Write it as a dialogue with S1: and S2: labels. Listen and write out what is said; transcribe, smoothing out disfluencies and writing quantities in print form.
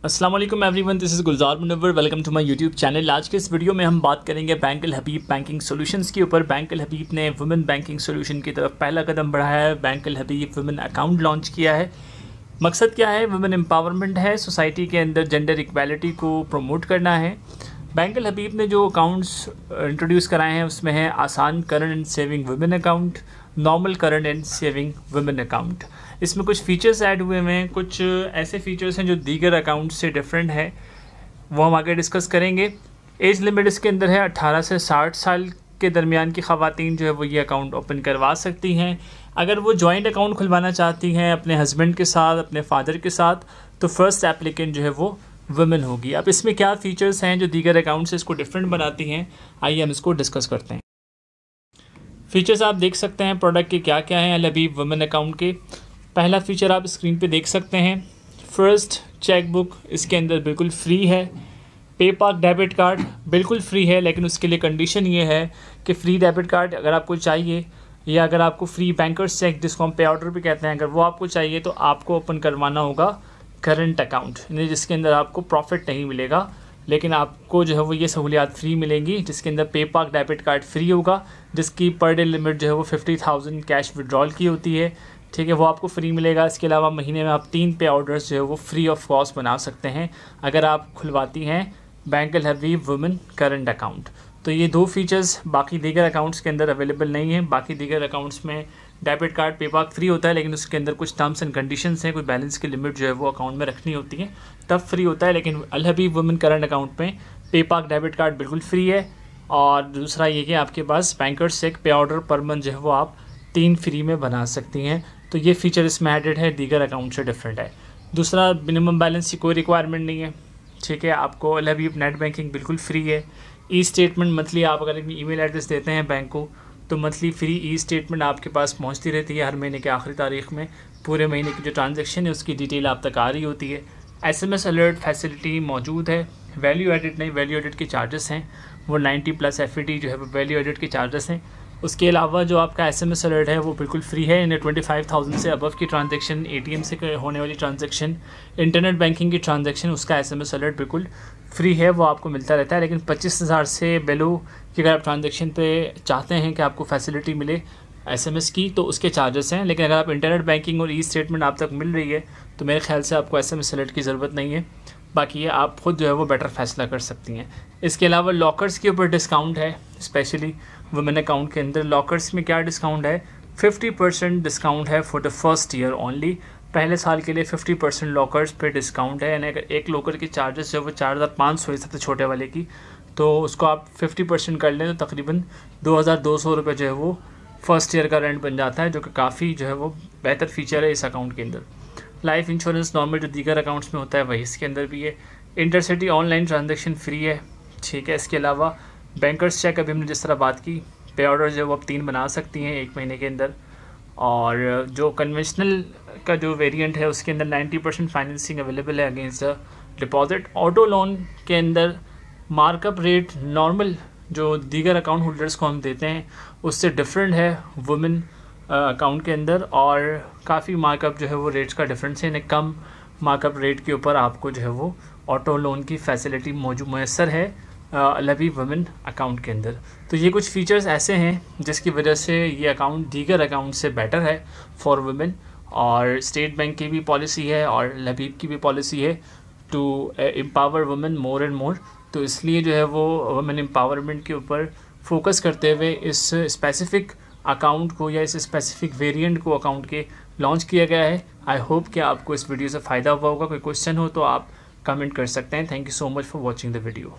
S1: अस्सलाम वालेकुम everyone, this is Gulzar Munawwar. Welcome to my YouTube channel. आज के इस वीडियो में हम बात करेंगे bank Al Habib banking solutions के ऊपर। बैंक अल हबीब ने वुमेन बैंकिंग सॉल्यूशन की तरफ पहला कदम बढ़ाया है। बैंक अल हबीब वुमेन अकाउंट लॉन्च किया है। मकसद क्या है? वुमेन एम्पावरमेंट है। सोसाइटी के अंदर जेंडर इक्वालिटी को प्रमोट करना है। बैंक अल हबीब ने जो अकाउंट्स इंट्रोड्यूस कराए हैं उसमें है आसान current and saving women account, normal current and saving women account. इसमें कुछ फ़ीचर्स ऐड हुए हैं, कुछ ऐसे फ़ीचर्स हैं जो दीगर अकाउंट से डिफरेंट है, वो हम आगे डिस्कस करेंगे। एज लिमिट इसके अंदर है 18 से 60 साल के दरमियान की ख़वातीन जो है वो ये अकाउंट ओपन करवा सकती हैं। अगर वो जॉइंट अकाउंट खुलवाना चाहती हैं अपने हस्बैंड के साथ, अपने फादर के साथ, तो फर्स्ट एप्लीकेंट जो है वो वुमेन होगी। अब इसमें क्या फ़ीचर्स हैं जो दीगर अकाउंट से इसको डिफरेंट बनाती हैं, आइए हम इसको डिस्कस करते हैं। फ़ीचर्स आप देख सकते हैं प्रोडक्ट के क्या क्या हैं अल हबीब वुमेन अकाउंट के। पहला फ़ीचर आप स्क्रीन पे देख सकते हैं, फ़र्स्ट चेकबुक इसके अंदर बिल्कुल फ्री है। पेपाल डेबिट कार्ड बिल्कुल फ्री है, लेकिन उसके लिए कंडीशन ये है कि फ्री डेबिट कार्ड अगर आपको चाहिए या अगर आपको फ्री बैंकर्स चेक, जिसको हम पे ऑर्डर भी कहते हैं, अगर वो आपको चाहिए तो आपको ओपन करवाना होगा करंट अकाउंट, जिसके अंदर आपको प्रॉफिट नहीं मिलेगा, लेकिन आपको जो है वो ये सहूलियात फ्री मिलेंगी, जिसके अंदर पेपाल डेबिट कार्ड फ्री होगा, जिसकी पर डे लिमिट जो है वो 50,000 कैश विड्रॉल की होती है। ठीक है, वो आपको फ्री मिलेगा। इसके अलावा महीने में आप 3 पे ऑर्डर्स जो है वो फ्री ऑफ कॉस्ट बना सकते हैं अगर आप खुलवाती हैं बैंक अल हबीब वुमेन करंट अकाउंट। तो ये 2 फीचर्स बाकी दीगर अकाउंट्स के अंदर अवेलेबल नहीं है। बाकी दीगर अकाउंट्स में डेबिट कार्ड पेपाल फ्री होता है, लेकिन उसके अंदर कुछ टर्म्स एंड कंडीशंस हैं, कोई बैलेंस की लिमिट जो है वो अकाउंट में रखनी होती है, तब फ्री होता है। लेकिन अल हबीब वुमेन करंट अकाउंट में पेपाल डेबिट कार्ड बिल्कुल फ्री है। और दूसरा ये कि आपके पास बैंकर्स चेक पे ऑर्डर पर मंथ जो है वो आप 3 फ्री में बना सकती हैं। तो ये फ़ीचर इसमें एडेड है, दीगर अकाउंट से डिफरेंट है। दूसरा, मिनिमम बैलेंस की कोई रिक्वायरमेंट नहीं है। ठीक है, आपको अल हबीब नेट बैंकिंग बिल्कुल फ्री है। ई स्टेटमेंट मंथली आप अगर अपनी ईमेल एड्रेस देते हैं बैंक को, तो मंथली फ्री ई स्टेटमेंट आपके पास पहुंचती रहती है। हर महीने के आखिरी तारीख में पूरे महीने की जो ट्रांजैक्शन है उसकी डिटेल आप तक आ रही होती है। SMS अलर्ट फैसिलिटी मौजूद है। वैल्यू एडिट नहीं, वैल्यू एडिट के चार्जेस हैं वो 90+ FAT जो है वो वैल्यू एडिट के चार्जेस हैं। उसके अलावा जो आपका SMS अलर्ट है वो बिल्कुल फ्री है। इन्हें 25,000 से अबव की ट्रांजैक्शन, ATM से होने वाली ट्रांजैक्शन, इंटरनेट बैंकिंग की ट्रांजैक्शन, उसका SMS अलर्ट बिल्कुल फ्री है, वो आपको मिलता रहता है। लेकिन 25,000 से बिलो की अगर आप ट्रांजैक्शन पे चाहते हैं कि आपको फैसिलिटी मिले SMS की, तो उसके चार्जेस हैं। लेकिन अगर आप इंटरनेट बैंकिंग और ई स्टेटमेंट आप तक मिल रही है तो मेरे ख्याल से आपको SMS अलर्ट की ज़रूरत नहीं है। बाकी ये आप खुद जो है वो बेटर फैसला कर सकती हैं। इसके अलावा लॉकर्स के ऊपर डिस्काउंट है, स्पेशली वुमेन अकाउंट के अंदर। लॉकर्स में क्या डिस्काउंट है? 50% डिस्काउंट है for the first year only. पहले साल के लिए 50% लॉकर्स पे डिस्काउंट है। यानी अगर एक लॉकर की चार्जेस जो है वो 4,500 है सबसे छोटे वाले की, तो उसको आप 50% कर लें तो तकरीबन 2,200 रुपये जो है वो फर्स्ट ईयर का रेंट बन जाता है, जो कि काफ़ी जो है वो बेहतर फीचर है इस अकाउंट के अंदर। लाइफ इंश्योरेंस नॉर्मल जो दीगर अकाउंट्स में होता है वही इसके अंदर भी है। इंटरसिटी ऑनलाइन ट्रांजैक्शन फ्री है। ठीक है, इसके अलावा बैंकर्स चेक, अभी हमने जिस तरह बात की, पे ऑर्डर जो वो आप 3 बना सकती हैं 1 महीने के अंदर। और जो कन्वेंशनल का जो वेरिएंट है उसके अंदर 90% फाइनेंसिंग अवेलेबल है against the deposit. Auto loan के अंदर मार्कअप रेट नॉर्मल जो दीगर अकाउंट होल्डर्स को हम देते हैं उससे डिफरेंट है वुमेन अकाउंट के अंदर, और काफ़ी मार्कअप जो है वो रेट्स का डिफरेंस है। यानी कम मार्कअप रेट के ऊपर आपको जो है वो ऑटो लोन की फैसिलिटी मैसर है अल हबीब वुमेन अकाउंट के अंदर। तो ये कुछ फ़ीचर्स ऐसे हैं जिसकी वजह से ये अकाउंट दीगर अकाउंट से बेटर है फॉर वुमेन। और स्टेट बैंक की भी पॉलिसी है और अल हबीब की भी पॉलिसी है to empower women more and more. तो इसलिए जो है वो वुमेन एम्पावरमेंट के ऊपर फोकस करते हुए इस स्पेसिफ़िक अकाउंट को या इस स्पेसिफिक वेरिएंट को अकाउंट के लॉन्च किया गया है। आई होप कि आपको इस वीडियो से फ़ायदा हुआ होगा। कोई क्वेश्चन हो तो आप कमेंट कर सकते हैं। Thank you so much for watching the video.